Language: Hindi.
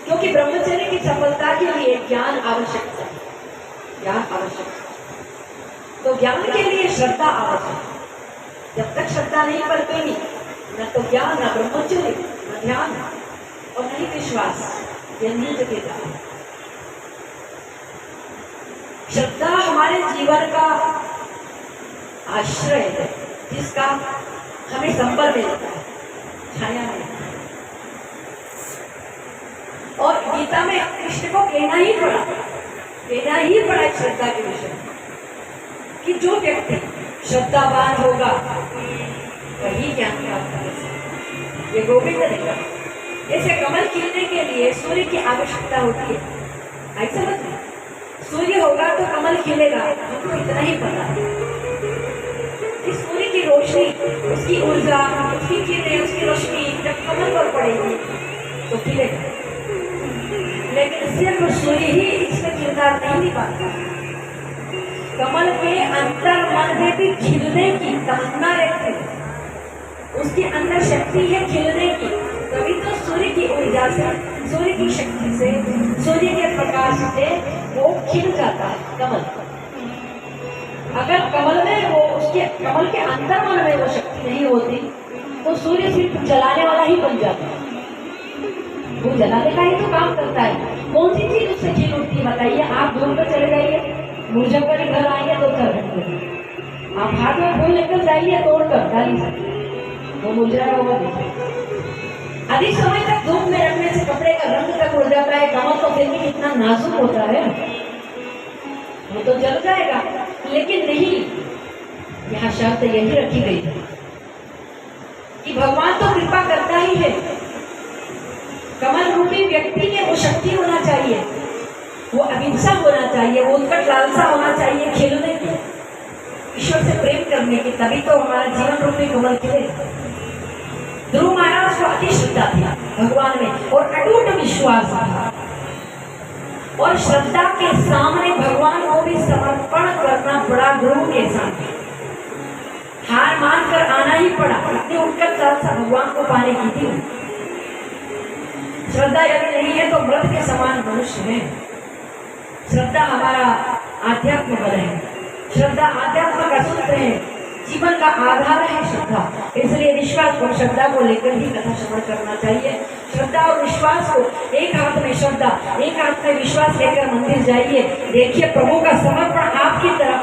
क्योंकि ब्रह्मचर्य की सफलता के लिए ज्ञान आवश्यक है, ज्ञान आवश्यक है। तो ज्ञान के लिए श्रद्धा आवश्यक है। जब तक श्रद्धा नहीं बरतेगी, न तो ज्ञान, न ब्रह्मचर्य, न ध्यान और नहीं विश्वास, यह नहीं टिकेगा। श्रद्धा हमारे जीवन का आश्रय है, जिसका हमें संबल मिलता है, छाया मिलता है। और गीता में कृष्ण को कहना ही पड़ा एक श्रद्धा के विषय में कि जो व्यक्ति श्रद्धावान होगा वही ज्ञान प्राप्त कर सकता। ये गोविंद ने कहा। जैसे कमल खिलने के लिए सूर्य की आवश्यकता होती है, आई समझ में? सूर्य होगा तो कमल खिलेगा, हमको इतना ही पता है। इस सूर्य की रोशनी, उसकी ऊर्जा, उसकी किरणें, उसकी रोशनी जब कमल पर पड़ेगी तो खिलेगा। लेकिन सिर्फ सूर्य ही इसमें किरदार नहीं निभाता। कमल के अंतर मन में भी खिलने की तमन्ना रहती है, उसके अंदर शक्ति है खिलने की। तभी तो सूर्य की ऊर्जा से, सूर्य की शक्ति से, सूर्य के प्रकाश से वो खिल जाता है कमल। अगर कमल में वो, उसके कमल के अंतर मन में वो शक्ति नहीं होती तो सूर्य सिर्फ जलाने वाला ही बन जाता है। वो जलाने का ही तो काम करता है। कौन सी चीज उससे खिल उठती है बताइए? आप दूर पर चले जाइए, मुजफ्फर के घर आइए 2-4 घंटे, आप हाथ में फूल लेकर जाइए तोड़कर डाली से, वो मुरझाया हुआ देखिए। अधिक समय तक धूप में रखने से कपड़े का रंग तक उड़ जाता है। कमल तो फिर भी कितना नाजुक होता है, वो तो जल जाएगा। लेकिन नहीं, यहाँ शर्त यही रखी गई है कि भगवान तो कृपा करता ही है। कमल रूपी व्यक्ति में वो शक्ति होना चाहिए, वो अहिंसा होना चाहिए, वो उत्कट लालसा होना चाहिए खिलने की, ईश्वर से प्रेम करने की। तभी तो हमारा जीवन रूपी कमल खिलेगा। ध्रुव महाराज को अति श्रद्धा थी भगवान में और अटूट विश्वास था, और श्रद्धा के सामने भगवान को भी समर्पण करना पड़ा। गुरु के सामने हार मान कर आना ही पड़ा। इतनी उत्कट लालसा भगवान को पाने की थी। श्रद्धा यदि नहीं है तो मृत के समान मनुष्य है। श्रद्धा हमारा आध्यात्म बल है, श्रद्धा आध्यात्म का सूत्र है, जीवन का आधार है श्रद्धा। इसलिए विश्वास और श्रद्धा को लेकर ही कथा श्रवण करना चाहिए। श्रद्धा और विश्वास को, एक हाथ में श्रद्धा, एक हाथ में विश्वास लेकर मंदिर जाइए, देखिए प्रभु का समर्पण आपकी तरफ